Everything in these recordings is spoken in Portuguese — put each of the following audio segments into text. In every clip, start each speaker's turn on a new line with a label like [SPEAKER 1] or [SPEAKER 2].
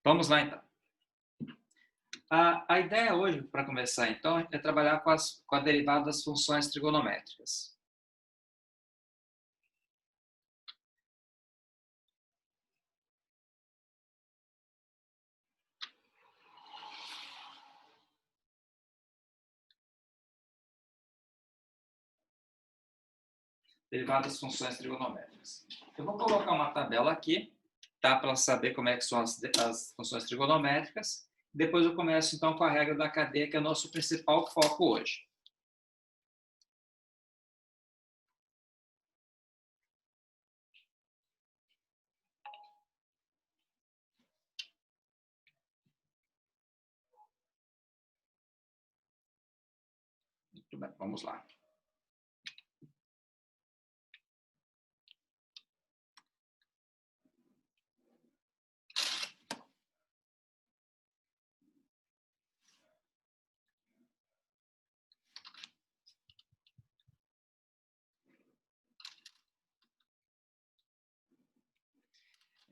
[SPEAKER 1] Vamos lá, então. A ideia hoje, para começar, então, é trabalhar com a derivada das funções trigonométricas. Derivada das funções trigonométricas. Eu vou colocar uma tabela aqui, tá, para saber como é que são as funções trigonométricas. Depois eu começo, então, com a regra da cadeia, que é o nosso principal foco hoje. Muito bem, vamos lá.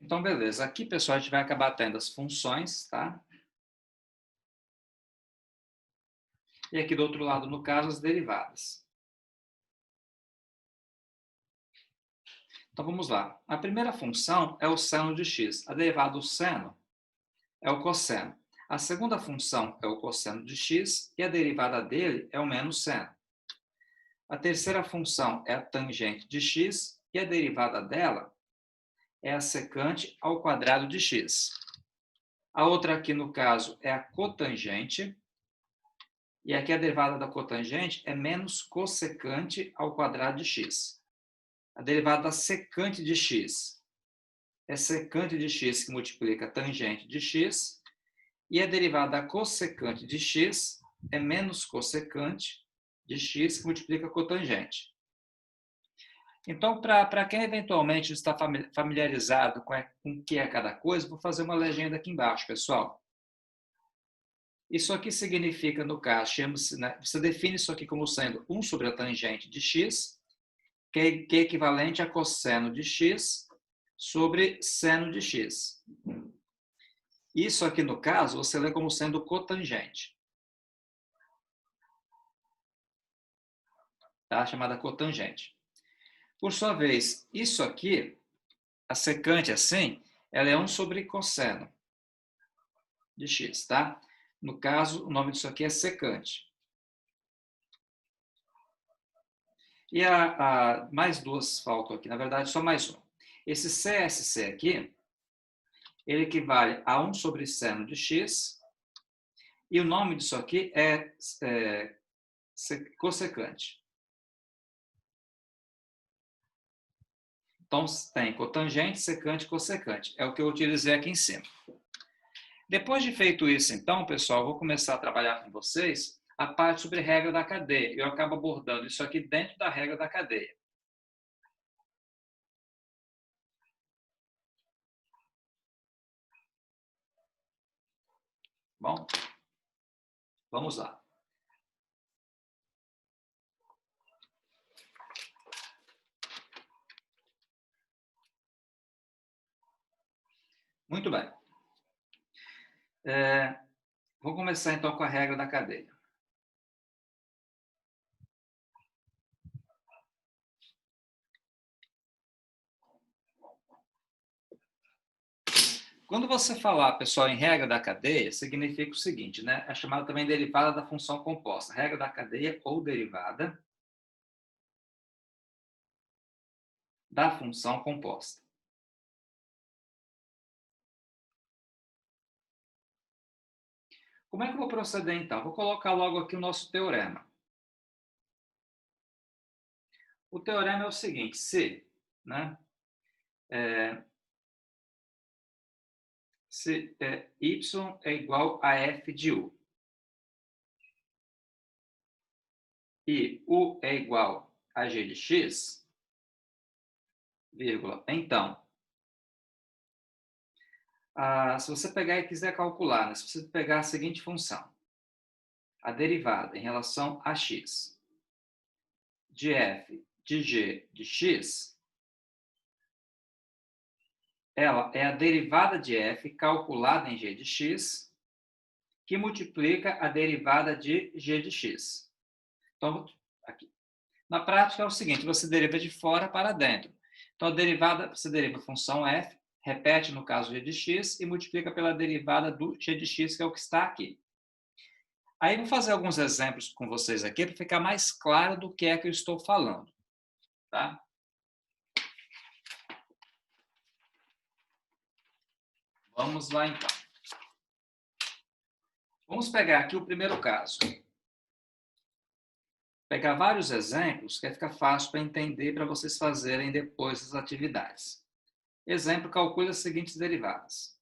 [SPEAKER 1] Então, beleza. Aqui, pessoal, a gente vai acabar tendo as funções, tá? E aqui do outro lado, no caso, as derivadas. Então, vamos lá. A primeira função é o seno de x. A derivada do seno é o cosseno. A segunda função é o cosseno de x e a derivada dele é o menos seno. A terceira função é a tangente de x e a derivada dela é a secante ao quadrado de x. A outra aqui, no caso, é a cotangente. E aqui a derivada da cotangente é menos cossecante ao quadrado de x. A derivada da secante de x é secante de x que multiplica a tangente de x. E a derivada da cossecante de x é menos cossecante de x que multiplica a cotangente. Então, para quem eventualmente está familiarizado com o que é cada coisa, vou fazer uma legenda aqui embaixo, pessoal. Isso aqui significa, no caso, né, você define isso aqui como sendo 1 sobre a tangente de x, que é equivalente a cosseno de x sobre seno de x. Isso aqui, no caso, você lê como sendo cotangente. Tá? Chamada cotangente. Por sua vez, isso aqui, a secante assim, ela é 1 sobre cosseno de x, tá? No caso, o nome disso aqui é secante. E mais duas faltam aqui, na verdade, só mais um. Esse CSC aqui, ele equivale a 1 sobre seno de x, e o nome disso aqui é cossecante. Então, tem cotangente, secante e cossecante. É o que eu utilizei aqui em cima. Depois de feito isso, então, pessoal, eu vou começar a trabalhar com vocês a parte sobre regra da cadeia. Eu acabo abordando isso aqui dentro da regra da cadeia. Bom, vamos lá. Muito bem. Vou começar, então, com a regra da cadeia. Quando você falar, pessoal, em regra da cadeia, significa o seguinte, né? É chamada também derivada da função composta. Regra da cadeia ou derivada da função composta. Como é que eu vou proceder, então? Vou colocar logo aqui o nosso teorema. O teorema é o seguinte, se, né, se y é igual a f de u e u é igual a g de x, vírgula, então, se você pegar e quiser calcular, né, se você pegar a seguinte função, a derivada em relação a x de f de g de x ela é a derivada de f calculada em g de x, que multiplica a derivada de g de x. Então, aqui. Na prática é o seguinte, você deriva de fora para dentro. Então, a derivada, você deriva a função f, repete no caso g de x e multiplica pela derivada do g de x, que é o que está aqui. Aí, vou fazer alguns exemplos com vocês aqui para ficar mais claro do que é que eu estou falando. Tá? Vamos lá, então. Vamos pegar aqui o primeiro caso. Pegar vários exemplos, que fica fácil para entender, para vocês fazerem depois as atividades. Exemplo, calcule as seguintes derivadas.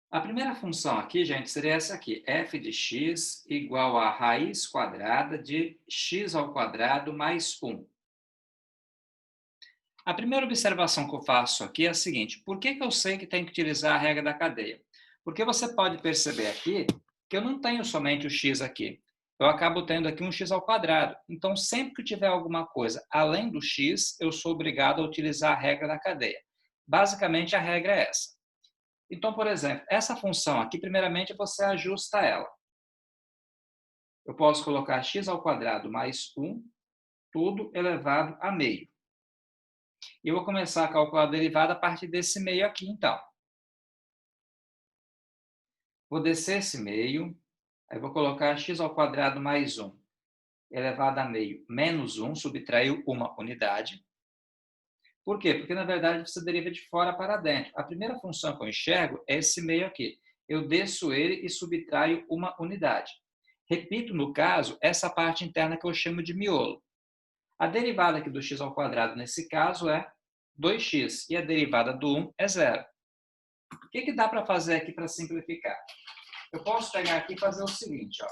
[SPEAKER 1] A primeira função aqui, gente, seria essa aqui. F de x igual a raiz quadrada de x ao quadrado mais 1. A primeira observação que eu faço aqui é a seguinte. Por que eu sei que tem que utilizar a regra da cadeia? Porque você pode perceber aqui que eu não tenho somente o x aqui. Eu acabo tendo aqui um x ao quadrado. Então, sempre que tiver alguma coisa além do x, eu sou obrigado a utilizar a regra da cadeia. Basicamente, a regra é essa. Então, por exemplo, essa função aqui, primeiramente, você ajusta ela. Eu posso colocar x ao quadrado mais 1, tudo elevado a meio. E eu vou começar a calcular a derivada a partir desse meio aqui, então. Vou descer esse meio, aí vou colocar x ao quadrado mais 1 elevado a meio menos 1, subtraiu uma unidade. Por quê? Porque, na verdade, você deriva de fora para dentro. A primeira função que eu enxergo é esse meio aqui. Eu desço ele e subtraio uma unidade. Repito, no caso, essa parte interna que eu chamo de miolo. A derivada aqui do x ao quadrado, nesse caso, é 2x. E a derivada do 1 é 0. O que dá para fazer aqui para simplificar? Eu posso pegar aqui e fazer o seguinte, ó.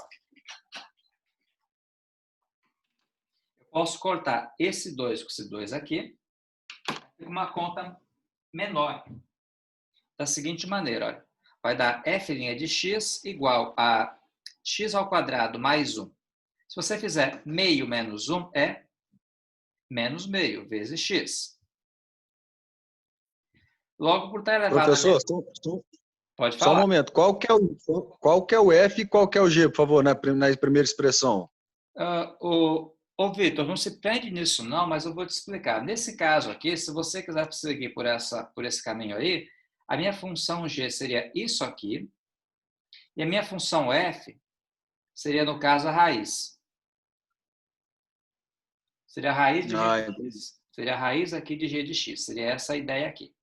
[SPEAKER 1] Eu posso cortar esse 2 com esse 2 aqui, uma conta menor. Da seguinte maneira, olha. Vai dar f' de x igual a x ao quadrado mais 1. Se você fizer meio menos 1, é menos meio vezes x. Logo, por estar elevado
[SPEAKER 2] Professor,
[SPEAKER 1] pode
[SPEAKER 2] só um
[SPEAKER 1] falar.
[SPEAKER 2] momento. Qual que é o F e qual que é o G, por favor, na primeira expressão?
[SPEAKER 1] Ô Vitor, não se prende nisso não, mas eu vou te explicar. Nesse caso aqui, se você quiser seguir por esse caminho aí, a minha função G seria isso aqui, e a minha função F seria, no caso, a raiz. Seria a raiz de G de x. Seria a raiz aqui de G de x. Seria essa a ideia aqui.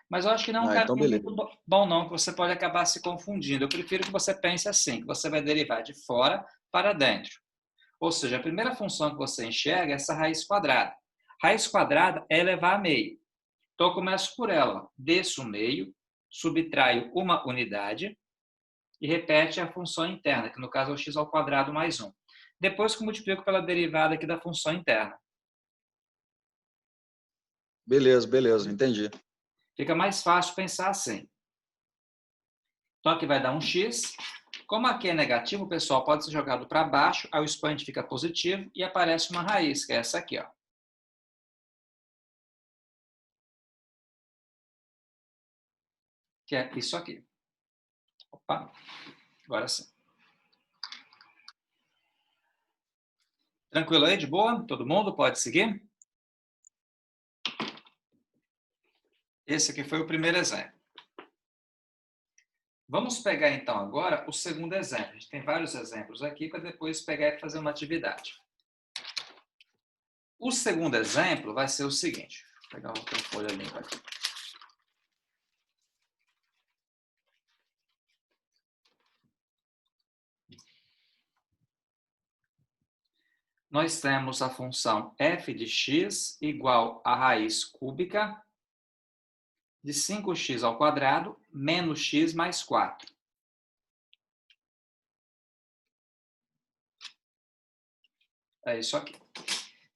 [SPEAKER 1] Mas eu acho que não é um
[SPEAKER 2] Então
[SPEAKER 1] caminho
[SPEAKER 2] beleza.
[SPEAKER 1] muito bom não, que você pode acabar se confundindo. Eu prefiro que você pense assim, que você vai derivar de fora para dentro. Ou seja, a primeira função que você enxerga é essa raiz quadrada. Raiz quadrada é elevar a meio. Então, eu começo por ela. Desço o meio, subtraio uma unidade e repete a função interna, que no caso é o x ao quadrado mais 1. Depois que eu multiplico pela derivada aqui da função interna.
[SPEAKER 2] Beleza, entendi.
[SPEAKER 1] Fica mais fácil pensar assim. Então, aqui vai dar um x. Como aqui é negativo, pessoal, pode ser jogado para baixo, aí o expoente fica positivo e aparece uma raiz, que é essa aqui, ó. Que é isso aqui. Opa, agora sim. Tranquilo aí, de boa? Todo mundo pode seguir? Esse aqui foi o primeiro exemplo. Vamos pegar, então, agora o segundo exemplo. A gente tem vários exemplos aqui para depois pegar e fazer uma atividade. O segundo exemplo vai ser o seguinte. Vou pegar outra folha limpa aqui. Nós temos a função f de x igual a raiz cúbica de 5x ao quadrado menos x mais 4. É isso aqui.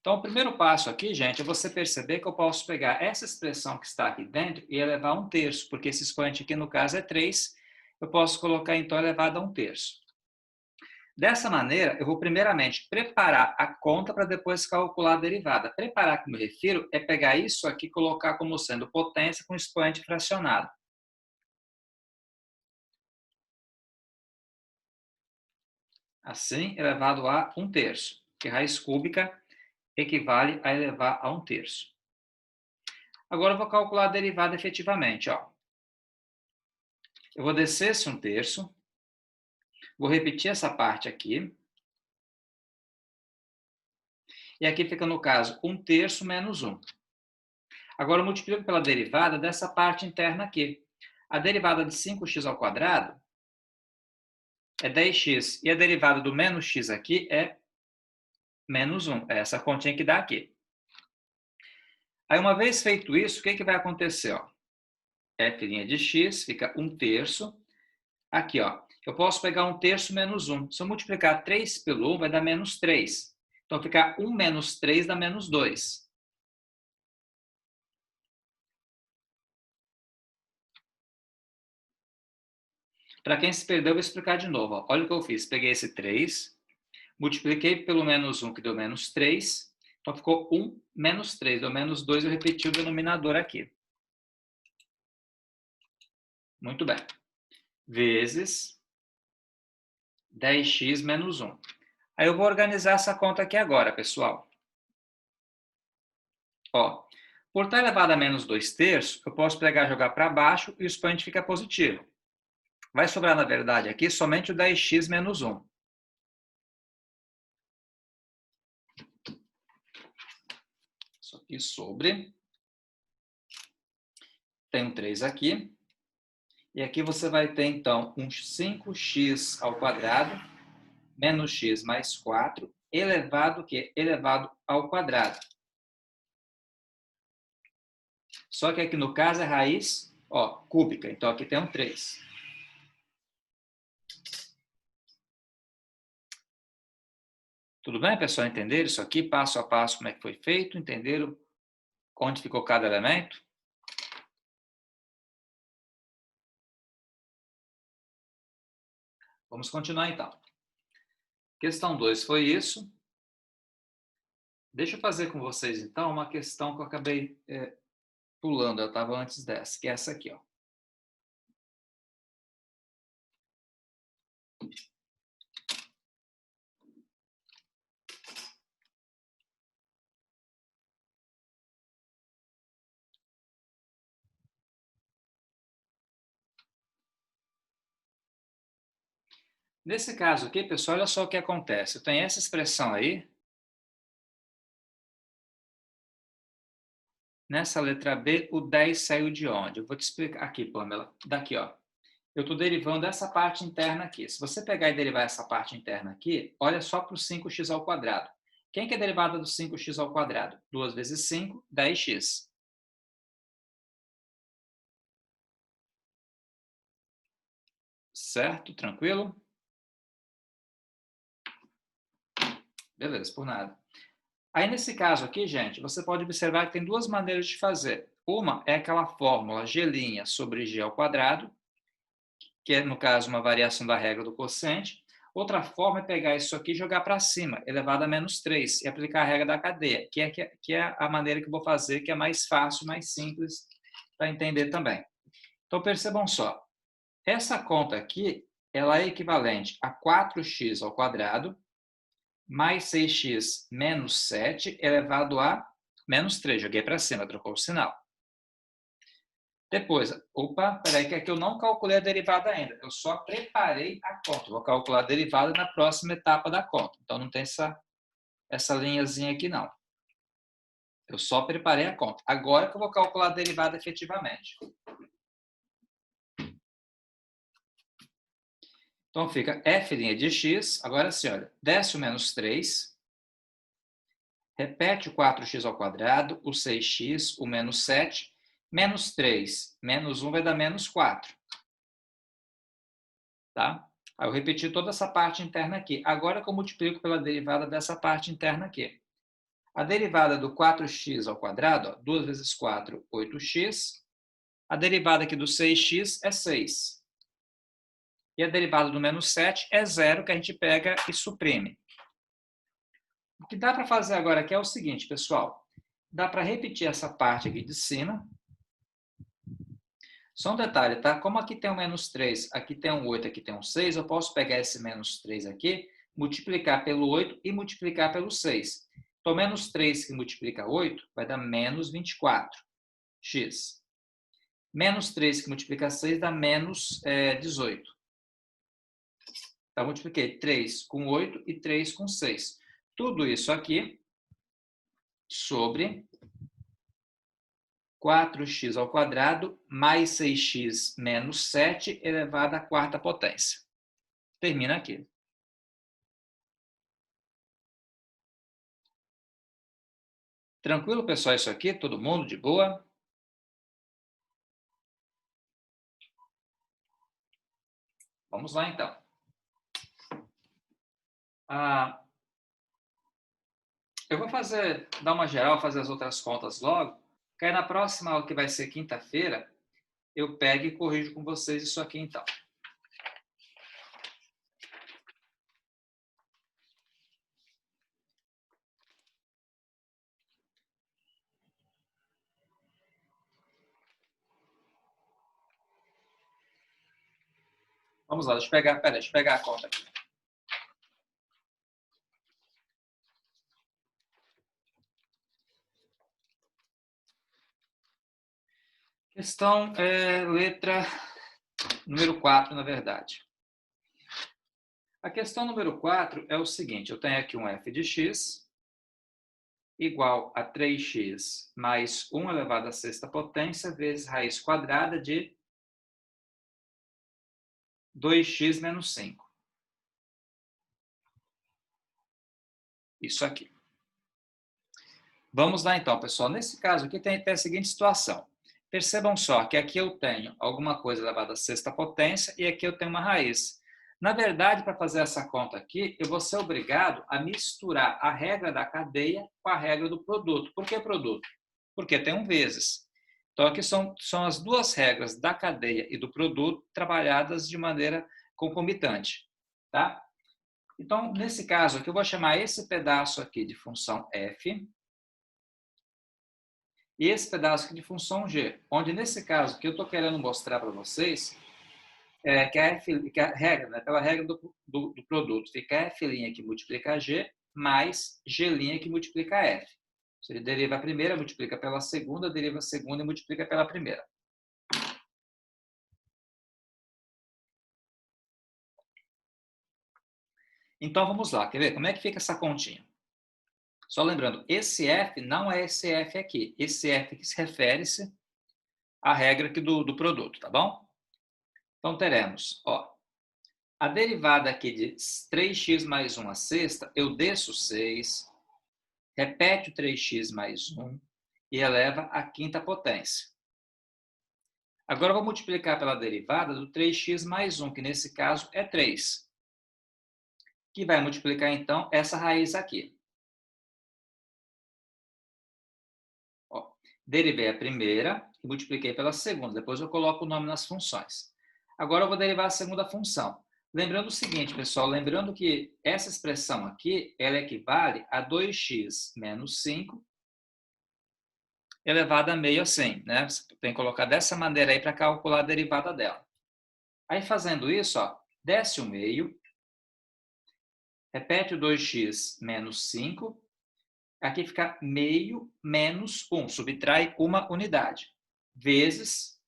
[SPEAKER 1] Então, o primeiro passo aqui, gente, é você perceber que eu posso pegar essa expressão que está aqui dentro e elevar a 1/3, porque esse expoente aqui, no caso, é 3. Eu posso colocar, então, elevado a 1/3. Dessa maneira, eu vou primeiramente preparar a conta para depois calcular a derivada. Preparar, que me refiro, é pegar isso aqui e colocar como sendo potência com expoente fracionado. Assim, elevado a 1/3, que raiz cúbica equivale a elevar a 1/3. Agora eu vou calcular a derivada efetivamente. Ó. Eu vou descer esse 1/3, vou repetir essa parte aqui, e aqui fica, no caso, 1/3 menos 1. Agora eu multiplico pela derivada dessa parte interna aqui. A derivada de 5x ao quadrado é 10x, e a derivada do menos x aqui é menos 1. É essa continha que dá aqui. Aí, uma vez feito isso, o que vai acontecer? Ó? F' de x fica 1/3. Aqui, ó, eu posso pegar 1/3 menos 1. Se eu multiplicar 3 pelo 1, vai dar menos 3. Então, ficar 1 menos 3 dá menos 2. Para quem se perdeu, eu vou explicar de novo. Ó. Olha o que eu fiz. Peguei esse 3, multipliquei pelo menos 1, que deu menos 3. Então, ficou 1 menos 3. Deu menos 2, eu repeti o denominador aqui. Muito bem. Vezes 10x menos 1. Aí eu vou organizar essa conta aqui agora, pessoal. Ó, por estar elevado a menos 2/3, eu posso pegar e jogar para baixo e o expoente fica positivo. Vai sobrar, na verdade, aqui somente o 10x menos 1. Isso aqui sobre. Tem um 3 aqui. E aqui você vai ter, então, um 5x ao quadrado menos x mais 4 elevado, elevado ao quadrado. Só que aqui no caso é raiz, ó, cúbica. Então aqui tem um 3. Tudo bem, pessoal? Entenderam isso aqui, passo a passo, como é que foi feito? Entenderam onde ficou cada elemento? Vamos continuar, então. Questão 2 foi isso. Deixa eu fazer com vocês, então, uma questão que eu acabei pulando. Eu estava antes dessa, que é essa aqui, ó. Nesse caso aqui, pessoal, olha só o que acontece. Eu tenho essa expressão aí. Nessa letra B, o 10 saiu de onde? Eu vou te explicar aqui, Pamela. Daqui, ó. Eu estou derivando essa parte interna aqui. Se você pegar e derivar essa parte interna aqui, olha só para o 5x ao quadrado. Quem que é a derivada do 5x ao quadrado? 2 vezes 5, 10x. Certo? Tranquilo? Beleza, por nada. Aí, nesse caso aqui, gente, você pode observar que tem duas maneiras de fazer. Uma é aquela fórmula g' sobre g ao quadrado, que é, no caso, uma variação da regra do quociente. Outra forma é pegar isso aqui e jogar para cima, elevado a menos 3, e aplicar a regra da cadeia, que é a maneira que eu vou fazer, que é mais fácil, mais simples para entender também. Então, percebam só. Essa conta aqui, ela é equivalente a 4x ao quadrado mais 6x menos 7 elevado a menos 3. Joguei para cima, trocou o sinal. Depois, opa, peraí, que aqui eu não calculei a derivada ainda. Eu só preparei a conta. Vou calcular a derivada na próxima etapa da conta. Então, não tem essa linhazinha aqui, não. Eu só preparei a conta. Agora que eu vou calcular a derivada efetivamente. Então, fica f' de x. Agora sim, olha. Desce o menos 3. Repete o 4x ao quadrado, o 6x, o menos 7. Menos 3, menos 1 vai dar menos 4. Tá? Aí eu repeti toda essa parte interna aqui. Agora que eu multiplico pela derivada dessa parte interna aqui. A derivada do 4x ao quadrado, ó, 2 vezes 4, 8x. A derivada aqui do 6x é 6. E a derivada do menos 7 é zero, que a gente pega e suprime. O que dá para fazer agora aqui é o seguinte, pessoal. Dá para repetir essa parte aqui de cima. Só um detalhe, tá? Como aqui tem um menos 3, aqui tem um 8, aqui tem um 6, eu posso pegar esse menos 3 aqui, multiplicar pelo 8 e multiplicar pelo 6. Então, menos 3 que multiplica 8 vai dar menos 24x. Menos 3 que multiplica 6 dá menos 18. Então, multipliquei 3 com 8 e 3 com 6. Tudo isso aqui sobre 4x ao quadrado mais 6x menos 7 elevado à quarta potência. Termina aqui. Tranquilo, pessoal, isso aqui? Todo mundo de boa? Vamos lá, então. Eu vou dar uma geral, fazer as outras contas logo, que aí na próxima aula, que vai ser quinta-feira, eu pego e corrijo com vocês isso aqui, então. Vamos lá, deixa eu pegar a conta aqui. Questão letra número 4, na verdade. A questão número 4 é o seguinte, eu tenho aqui um f de x igual a 3x mais 1 elevado à sexta potência vezes raiz quadrada de 2x menos 5. Isso aqui. Vamos lá então, pessoal. Nesse caso aqui tem a seguinte situação. Percebam só que aqui eu tenho alguma coisa elevada à sexta potência e aqui eu tenho uma raiz. Na verdade, para fazer essa conta aqui, eu vou ser obrigado a misturar a regra da cadeia com a regra do produto. Por que produto? Porque tem um vezes. Então, aqui são as duas regras da cadeia e do produto trabalhadas de maneira concomitante. Tá? Então, nesse caso aqui, eu vou chamar esse pedaço aqui de função f e esse pedaço aqui de função g, onde nesse caso que eu estou querendo mostrar para vocês que a regra, né, pela regra do produto, fica f' que multiplica g mais g' que multiplica f. Ou seja, deriva a primeira, multiplica pela segunda, deriva a segunda e multiplica pela primeira. Então, vamos lá. Quer ver? Como é que fica essa continha? Só lembrando, esse f não é esse f aqui. Esse f aqui se refere-se à regra aqui do produto, tá bom? Então, teremos, a derivada aqui de 3x mais 1 à sexta, eu desço 6, repete o 3x mais 1 e eleva à quinta potência. Agora, eu vou multiplicar pela derivada do 3x mais 1, que nesse caso é 3, que vai multiplicar, então, essa raiz aqui. Derivei a primeira e multipliquei pela segunda. Depois eu coloco o nome nas funções. Agora eu vou derivar a segunda função. Lembrando o seguinte, pessoal, lembrando que essa expressão aqui, ela equivale a 2x menos 5 elevado a meio a 100, né? Você tem que colocar dessa maneira aí para calcular a derivada dela. Aí fazendo isso, desce o meio, repete o 2x menos 5, aqui fica meio menos 1, subtrai uma unidade, vezes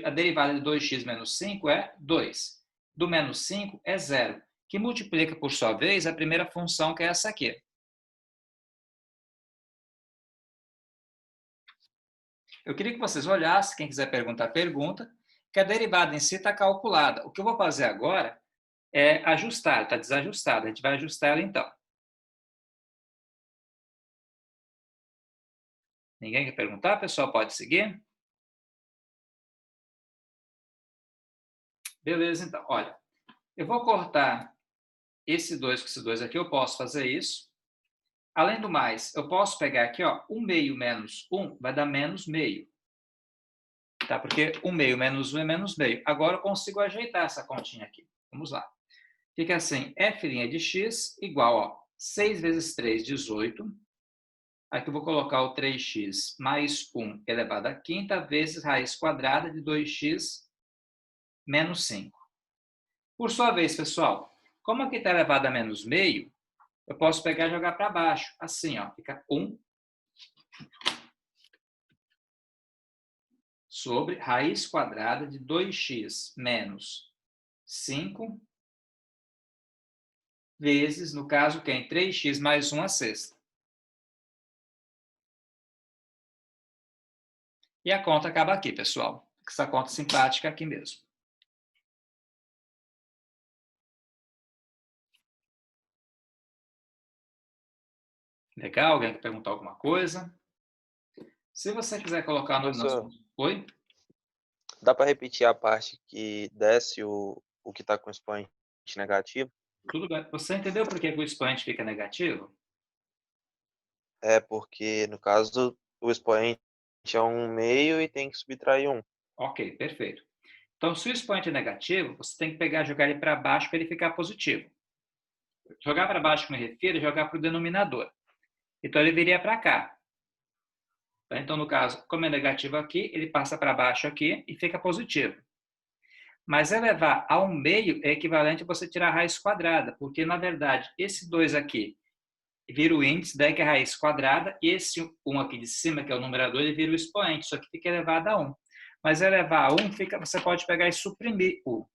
[SPEAKER 1] a derivada de 2x menos 5 é 2. Do menos 5 é 0, que multiplica, por sua vez, a primeira função, que é essa aqui. Eu queria que vocês olhassem, quem quiser perguntar, pergunta, que a derivada em si está calculada. O que eu vou fazer agora é ajustar, está desajustada. A gente vai ajustar ela então. Ninguém quer perguntar? Pessoal, pode seguir? Beleza, então. Olha, eu vou cortar esse 2 com esse 2 aqui, eu posso fazer isso. Além do mais, eu posso pegar aqui, 1 meio menos 1 vai dar menos meio. Tá? Porque 1 meio menos 1 é menos meio. Agora eu consigo ajeitar essa continha aqui. Vamos lá. Fica assim, f' de x igual a 6 vezes 3, 18. Aqui eu vou colocar o 3x mais 1 elevado à quinta vezes raiz quadrada de 2x menos 5. Por sua vez, pessoal, como aqui está elevado a menos meio, eu posso pegar e jogar para baixo. Assim, ó, fica 1 sobre raiz quadrada de 2x menos 5 vezes, no caso, quem? 3x mais 1 à sexta. E a conta acaba aqui, pessoal. Essa conta simpática aqui mesmo. Legal? Alguém quer perguntar alguma coisa? Se você quiser colocar o nome nas...
[SPEAKER 3] Professor,
[SPEAKER 1] Oi?
[SPEAKER 3] dá para repetir a parte que desce o que está com expoente negativo?
[SPEAKER 1] Tudo bem. Você entendeu por que o expoente fica negativo?
[SPEAKER 3] É porque, no caso, o expoente é 1 meio e tem que subtrair 1.
[SPEAKER 1] Ok, perfeito. Então, se o expoente é negativo, você tem que pegar e jogar ele para baixo para ele ficar positivo. Jogar para baixo, me refiro, é jogar para o denominador. Então, ele viria para cá. Então, no caso, como é negativo aqui, ele passa para baixo aqui e fica positivo. Mas elevar a 1 meio é equivalente a você tirar a raiz quadrada, porque, na verdade, esse 2 aqui vira o índice, daí que é a raiz quadrada, e esse 1 aqui de cima, que é o numerador, ele vira o expoente, isso aqui fica elevado a 1. Mas elevar a 1, você pode pegar e suprimir o.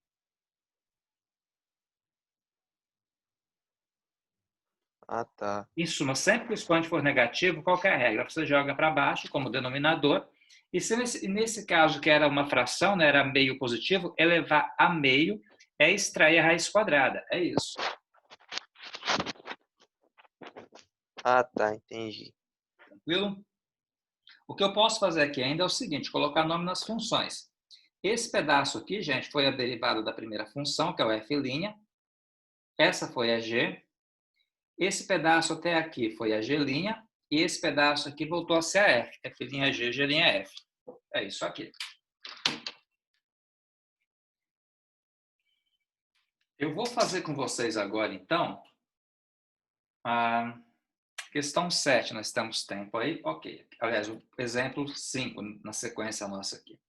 [SPEAKER 3] Ah, tá.
[SPEAKER 1] Em suma, sempre que o expoente for negativo, qual que é a regra? Você joga para baixo como denominador, e se nesse caso, que era uma fração, né, era meio positivo, elevar a meio é extrair a raiz quadrada. É isso.
[SPEAKER 3] Ah, tá, entendi.
[SPEAKER 1] Tranquilo? O que eu posso fazer aqui ainda é o seguinte, colocar nome nas funções. Esse pedaço aqui, gente, foi a derivada da primeira função, que é o f'. Essa foi a g. Esse pedaço até aqui foi a g'. E esse pedaço aqui voltou a ser a f. F'G, G', F. É isso aqui. Eu vou fazer com vocês agora, então, a questão 7. Nós temos tempo aí? Ok. Aliás, o exemplo 5, na sequência nossa aqui.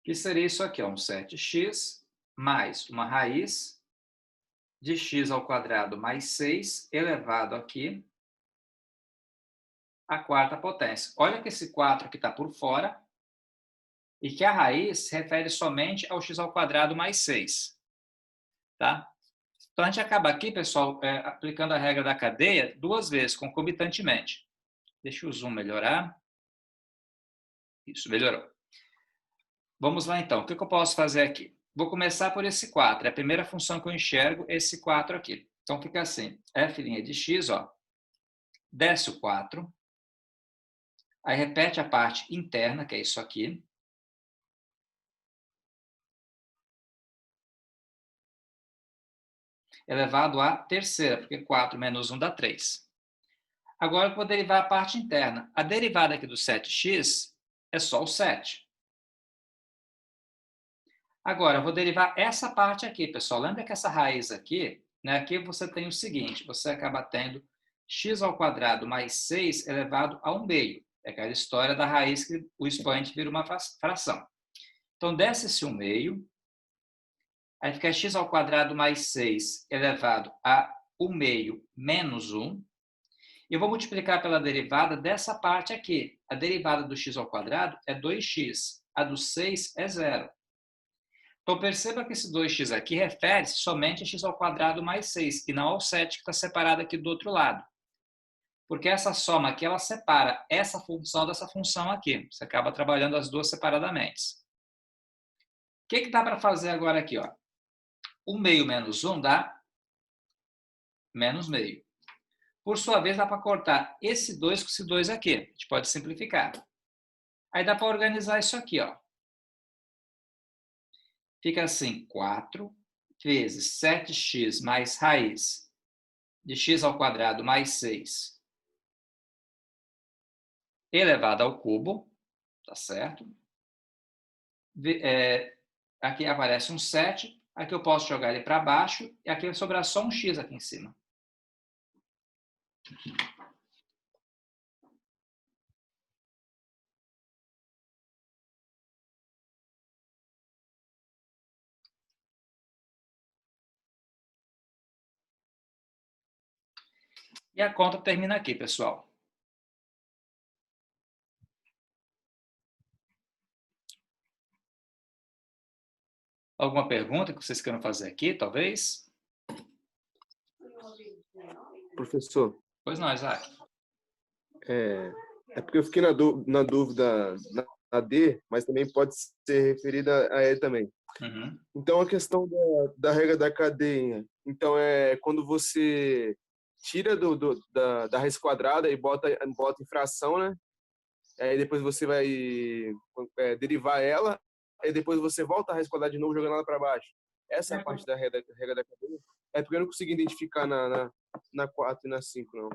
[SPEAKER 1] Que seria isso aqui, ó, um 7x mais uma raiz de x ao quadrado mais 6 elevado aqui à quarta potência. Olha que esse 4 aqui está por fora e que a raiz se refere somente ao x ao quadrado mais 6. Tá? Então, a gente acaba aqui, pessoal, aplicando a regra da cadeia 2 vezes, concomitantemente. Deixa o zoom melhorar. Isso, melhorou. Vamos lá, então. O que eu posso fazer aqui? Vou começar por esse 4. É a primeira função que eu enxergo, esse 4 aqui. Então, fica assim. F' de x, ó, desce o 4. Aí, repete a parte interna, que é isso aqui. Elevado à terceira, porque 4 menos 1 dá 3. Agora, eu vou derivar a parte interna. A derivada aqui do 7x é só o 7. Agora, eu vou derivar essa parte aqui, pessoal. Lembra que essa raiz aqui, né, aqui você tem o seguinte, você acaba tendo x ao quadrado mais 6 elevado a 1 meio. É aquela história da raiz que o expoente vira uma fração. Então, desce esse 1 meio, aí fica x ao quadrado mais 6 elevado a 1 meio menos 1. E eu vou multiplicar pela derivada dessa parte aqui. A derivada do x ao quadrado é 2x. A do 6 é 0. Então, perceba que esse 2x aqui refere-se somente a x ao quadrado mais 6, e não ao 7 que está separado aqui do outro lado. Porque essa soma aqui, ela separa essa função dessa função aqui. Você acaba trabalhando as duas separadamente. O que dá para fazer agora aqui? Ó? 1 meio menos 1 dá menos meio. Por sua vez, dá para cortar esse 2 com esse 2 aqui. A gente pode simplificar. Aí dá para organizar isso aqui. Ó. Fica assim, 4 vezes 7x mais raiz de x ao quadrado mais 6 elevado ao cubo, tá certo? Aqui aparece um 7, aqui eu posso jogar ele para baixo, e aqui vai sobrar só um x aqui em cima. E a conta termina aqui, pessoal. Alguma pergunta que vocês queiram fazer aqui, talvez?
[SPEAKER 4] Professor,
[SPEAKER 1] Pois não, Isaac.
[SPEAKER 4] é porque eu fiquei na dúvida na D, mas também pode ser referida a E também.
[SPEAKER 1] Uhum.
[SPEAKER 4] Então, a questão da regra da cadeia, então é quando você tira da raiz quadrada e bota em fração, né? Aí depois você vai derivar ela, e depois você volta a raiz quadrada de novo jogando ela para baixo. Essa é a parte da regra da cadeia. É porque eu não consegui identificar na 4 e na 5, não.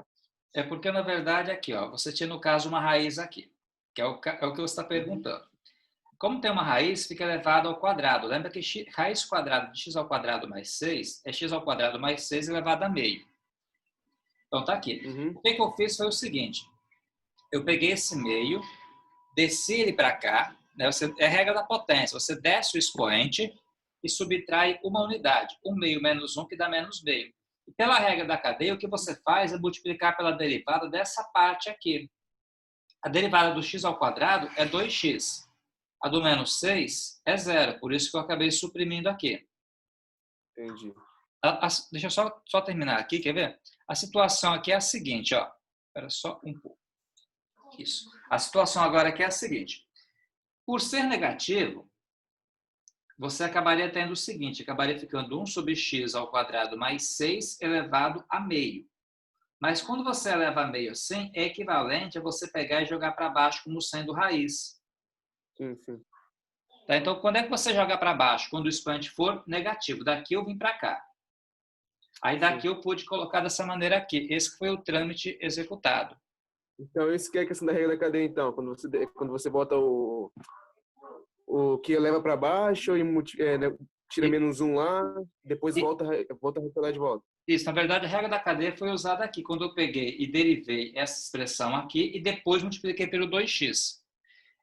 [SPEAKER 1] É porque, na verdade, aqui, ó, você tinha, no caso, uma raiz aqui, que é o que você está perguntando. Como tem uma raiz, fica elevado ao quadrado. Lembra que raiz quadrada de x ao quadrado mais 6 é x ao quadrado mais 6 elevado a meio. Então, tá aqui.
[SPEAKER 4] Uhum.
[SPEAKER 1] O que eu fiz foi o seguinte. Eu peguei esse meio, desci ele para cá, né? É a regra da potência. Você desce o expoente e subtrai uma unidade. 1 meio menos 1, que dá menos meio. E pela regra da cadeia, o que você faz é multiplicar pela derivada dessa parte aqui. A derivada do x ao quadrado é 2x. A do menos 6 é 0. Por isso que eu acabei suprimindo aqui.
[SPEAKER 4] Entendi.
[SPEAKER 1] Deixa eu só terminar aqui, quer ver? A situação aqui é a seguinte, ó. Espera só um pouco. Isso. A situação agora aqui é a seguinte. Por ser negativo, você acabaria tendo o seguinte, acabaria ficando 1 sobre x ao quadrado mais 6 elevado a meio. Mas quando você eleva a meio assim, é equivalente a você pegar e jogar para baixo como sendo raiz.
[SPEAKER 4] Sim, sim.
[SPEAKER 1] Tá? Então, quando é que você joga para baixo? Quando o expoente for negativo. Daqui eu vim para cá. Aí daqui eu pude colocar dessa maneira aqui. Esse foi o trâmite executado.
[SPEAKER 4] Então, isso que é a questão da regra da cadeia, então. Quando você bota o que eleva para baixo e né, tira menos 1 lá, depois volta a repelar de volta.
[SPEAKER 1] Isso, na verdade, a regra da cadeia foi usada aqui, quando eu peguei e derivei essa expressão aqui e depois multipliquei pelo 2x.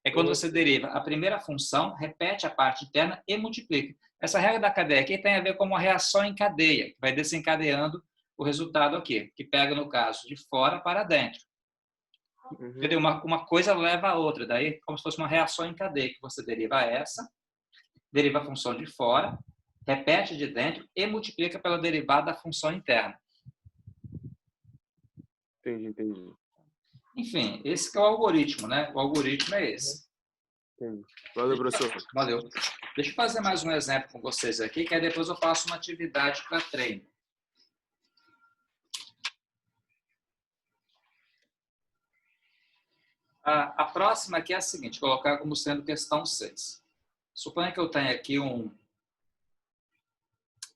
[SPEAKER 1] É quando você deriva a primeira função, repete a parte interna e multiplica. Essa regra da cadeia aqui tem a ver com uma reação em cadeia, que vai desencadeando o resultado aqui, que pega, no caso, de fora para dentro.
[SPEAKER 4] Uhum.
[SPEAKER 1] Entendeu? Uma coisa leva a outra, daí como se fosse uma reação em cadeia, que você deriva essa, deriva a função de fora, repete de dentro e multiplica pela derivada da função interna.
[SPEAKER 4] Entendi.
[SPEAKER 1] Enfim, esse que é o algoritmo, né? O algoritmo é esse.
[SPEAKER 4] Entendi. Valeu, professor.
[SPEAKER 1] Valeu. Deixa eu fazer mais um exemplo com vocês aqui, que aí depois eu faço uma atividade para treino. A próxima aqui é a seguinte, colocar como sendo questão 6. Suponha que eu tenha aqui um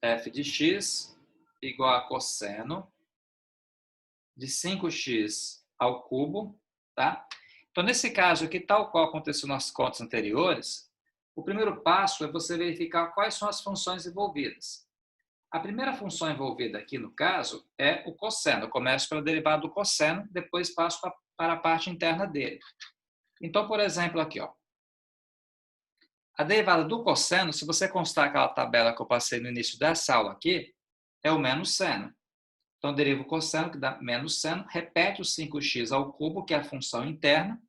[SPEAKER 1] f de x igual a cosseno de 5x ao cubo, tá? Então, nesse caso aqui, tal qual aconteceu nas contas anteriores, o primeiro passo é você verificar quais são as funções envolvidas. A primeira função envolvida aqui, no caso, é o cosseno. Eu começo pela derivada do cosseno, depois passo para a parte interna dele. Então, por exemplo, aqui, ó. A derivada do cosseno, se você constar aquela tabela que eu passei no início dessa aula aqui, é o menos seno. Então, deriva o cosseno, que dá menos seno, repete o 5x ao cubo, que é a função interna,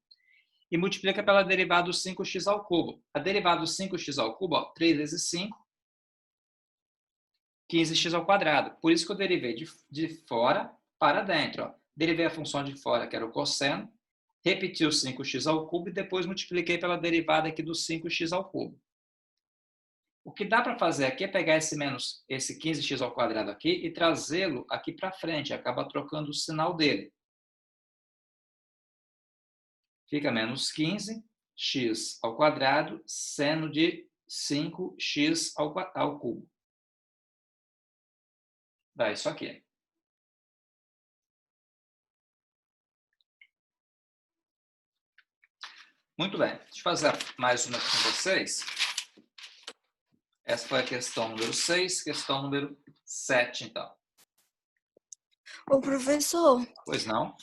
[SPEAKER 1] e multiplica pela derivada do 5x ao cubo. A derivada do 5x ao cubo, ó, 3 vezes 5, 15x ao quadrado. Por isso que eu derivei de fora para dentro. Ó. Derivei a função de fora, que era o cosseno, repeti o 5x ao cubo e depois multipliquei pela derivada aqui do 5x ao cubo. O que dá para fazer aqui é pegar esse 15x ao quadrado aqui e trazê-lo aqui para frente. Acaba trocando o sinal dele. Fica menos 15x ao quadrado, seno de 5x ao cubo. Dá isso aqui. Muito bem. Deixa eu fazer mais uma aqui com vocês. Essa foi a questão número 6, questão número 7, então.
[SPEAKER 5] Ô, professor,
[SPEAKER 1] Pois não?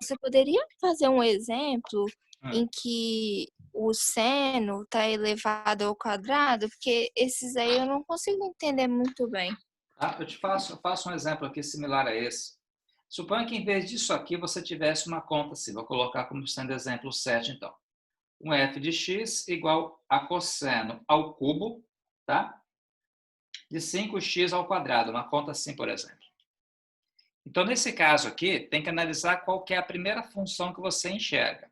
[SPEAKER 5] você poderia fazer um exemplo
[SPEAKER 1] Hum.
[SPEAKER 5] em que o seno está elevado ao quadrado? Porque esses aí eu não consigo entender muito bem.
[SPEAKER 1] Tá? Eu faço um exemplo aqui similar a esse. Suponha que em vez disso aqui você tivesse uma conta assim, vou colocar como sendo exemplo 7, então. Um f de x igual a cosseno ao cubo, tá? De 5x ao quadrado, uma conta assim, por exemplo. Então, nesse caso aqui, tem que analisar qual que é a primeira função que você enxerga.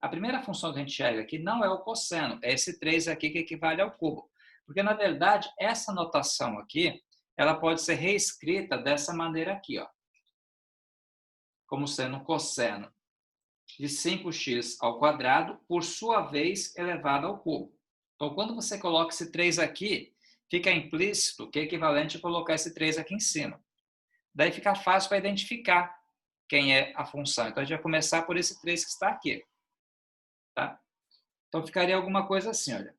[SPEAKER 1] A primeira função que a gente enxerga aqui não é o cosseno, é esse 3 aqui que equivale ao cubo. Porque, na verdade, essa notação aqui, ela pode ser reescrita dessa maneira aqui, ó. Como sendo um cosseno de 5x ao quadrado, por sua vez, elevado ao cubo. Então, quando você coloca esse 3 aqui, fica implícito que é equivalente a colocar esse 3 aqui em cima. Daí fica fácil para identificar quem é a função. Então, a gente vai começar por esse 3 que está aqui. Tá? Então, ficaria alguma coisa assim, olha.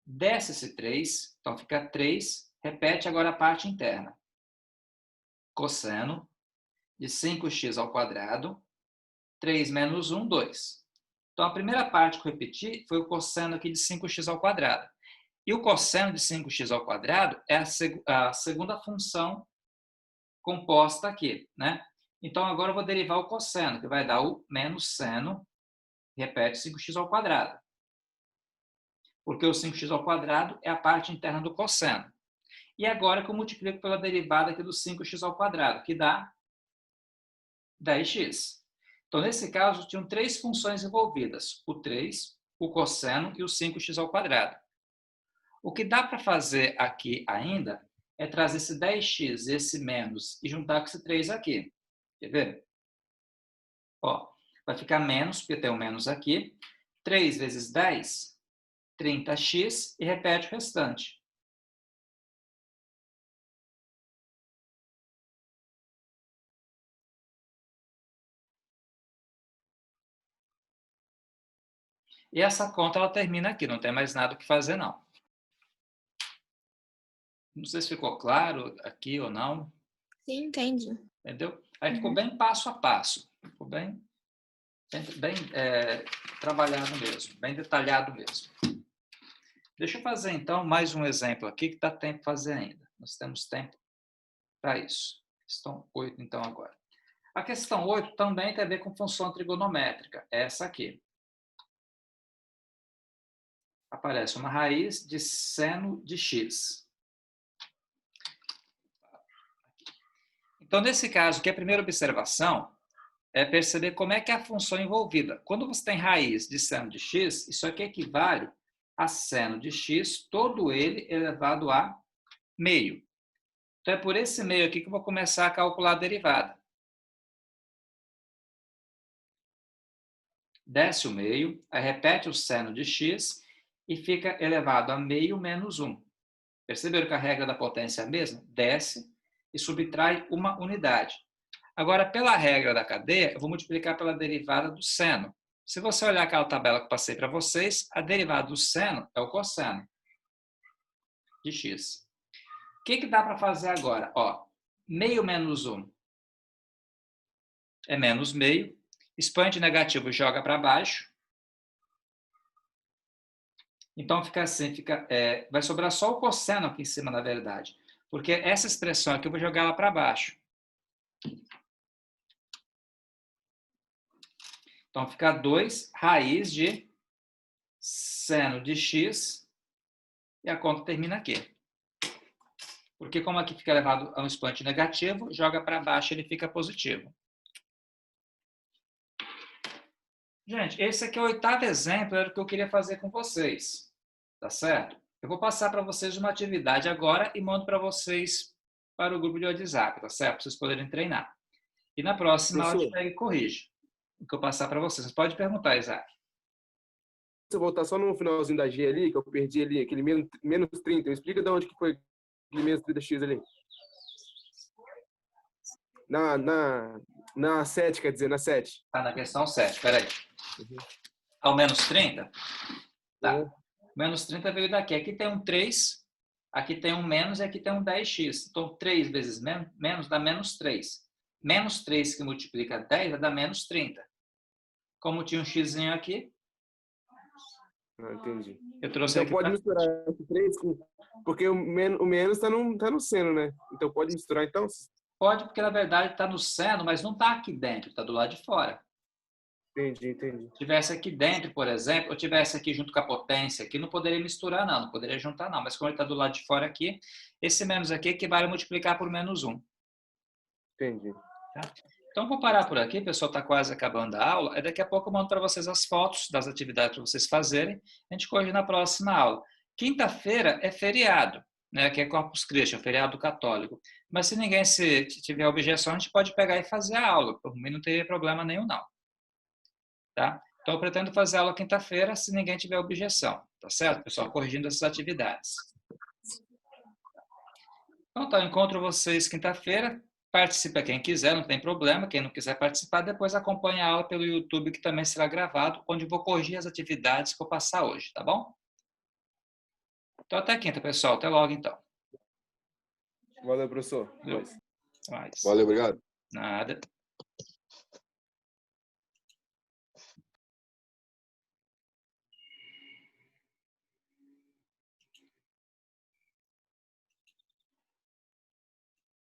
[SPEAKER 1] Desce esse 3, então fica 3, repete agora a parte interna. Cosseno de 5x ao quadrado, 3 menos 1, 2. Então, a primeira parte que eu repeti foi o cosseno aqui de 5x ao quadrado. E o cosseno de 5x ao quadrado é a segunda função composta aqui, né? Então, agora eu vou derivar o cosseno, que vai dar o menos seno, repete 5x ao quadrado. Porque o 5x ao quadrado é a parte interna do cosseno. E agora que eu multiplico pela derivada aqui do 5x ao quadrado, que dá 10x. Então, nesse caso, tinham 3 funções envolvidas, o 3, o cosseno e o 5x ao quadrado. O que dá para fazer aqui ainda é trazer esse 10x, esse menos, e juntar com esse 3 aqui. Quer ver? Ó, vai ficar menos, porque tem um menos aqui. 3 vezes 10, 30x, e repete o restante. E essa conta ela termina aqui, não tem mais nada o que fazer, não. Não sei se ficou claro aqui ou não.
[SPEAKER 5] Sim, entendi.
[SPEAKER 1] Entendeu? Aí ficou bem passo a passo. Ficou bem trabalhado mesmo, bem detalhado mesmo. Deixa eu fazer, então, mais um exemplo aqui que dá tempo de fazer ainda. Nós temos tempo para isso. Questão 8, então, agora. A questão 8 também tem a ver com função trigonométrica. É essa aqui. Aparece uma raiz de seno de x. Então, nesse caso, aqui a primeira observação é perceber como é que é a função envolvida. Quando você tem raiz de seno de x, isso aqui equivale a seno de x, todo ele elevado a meio. Então, é por esse meio aqui que eu vou começar a calcular a derivada. Desce o meio, aí repete o seno de x e fica elevado a meio menos 1. Perceberam que a regra da potência é a mesma? Desce e subtrai uma unidade. Agora, pela regra da cadeia, eu vou multiplicar pela derivada do seno. Se você olhar aquela tabela que eu passei para vocês, a derivada do seno é o cosseno de x. O que dá para fazer agora? Ó, meio menos 1 é menos meio. Expoente negativo joga para baixo. Então, fica assim, vai sobrar só o cosseno aqui em cima, na verdade. Porque essa expressão aqui eu vou jogar ela para baixo. Então, fica 2 raiz de seno de x e a conta termina aqui. Porque como aqui fica elevado a um expoente negativo, joga para baixo e ele fica positivo. Gente, esse aqui é o 8º exemplo, era o que eu queria fazer com vocês. Tá certo? Eu vou passar para vocês uma atividade agora e mando para vocês para o grupo de WhatsApp, tá certo? Para vocês poderem treinar. E na próxima aula a gente pega e corrige o que eu passar para vocês. Você pode perguntar, Isaac.
[SPEAKER 4] Se eu voltar só no finalzinho da G ali, que eu perdi ali, aquele menos 30, eu explica de onde que foi aquele menos 30x ali. Na 7, quer dizer, na 7.
[SPEAKER 1] Tá na questão 7, peraí. ao menos 30? Tá.
[SPEAKER 4] Uhum.
[SPEAKER 1] Menos 30 veio daqui. Aqui tem um 3, aqui tem um menos e aqui tem um 10x. Então, 3 vezes menos dá menos 3. Menos 3 que multiplica 10 vai dar menos 30. Como tinha um x aqui,
[SPEAKER 4] Entendi.
[SPEAKER 1] eu trouxe
[SPEAKER 4] Então
[SPEAKER 1] aqui
[SPEAKER 4] pode
[SPEAKER 1] pra...
[SPEAKER 4] misturar esse 3 com... Porque o menos tá no seno, né? Então pode misturar, então?
[SPEAKER 1] Pode, porque na verdade está no seno, mas não está aqui dentro, está do lado de fora.
[SPEAKER 4] Entendi.
[SPEAKER 1] Se tivesse aqui dentro, por exemplo, ou tivesse aqui junto com a potência, aqui não poderia misturar não poderia juntar não, mas como ele está do lado de fora aqui, esse menos aqui equivale a multiplicar por menos 1.
[SPEAKER 4] Entendi.
[SPEAKER 1] Tá? Então, vou parar por aqui, pessoal, está quase acabando a aula, e daqui a pouco eu mando para vocês as fotos das atividades para vocês fazerem, a gente corrige na próxima aula. Quinta-feira é feriado, né, que é Corpus Christi, é um feriado católico, mas se ninguém tiver objeção, a gente pode pegar e fazer a aula, por mim não teria problema nenhum não. Tá? Então, eu pretendo fazer a aula quinta-feira, se ninguém tiver objeção, tá certo, pessoal? Corrigindo essas atividades. Então, tá, eu encontro vocês quinta-feira. Participa quem quiser, não tem problema. Quem não quiser participar, depois acompanha a aula pelo YouTube, que também será gravado, onde eu vou corrigir as atividades que eu passar hoje, tá bom? Então, até quinta, pessoal. Até logo, então.
[SPEAKER 4] Valeu, professor.
[SPEAKER 1] Até mais.
[SPEAKER 2] Valeu, obrigado.
[SPEAKER 1] Nada.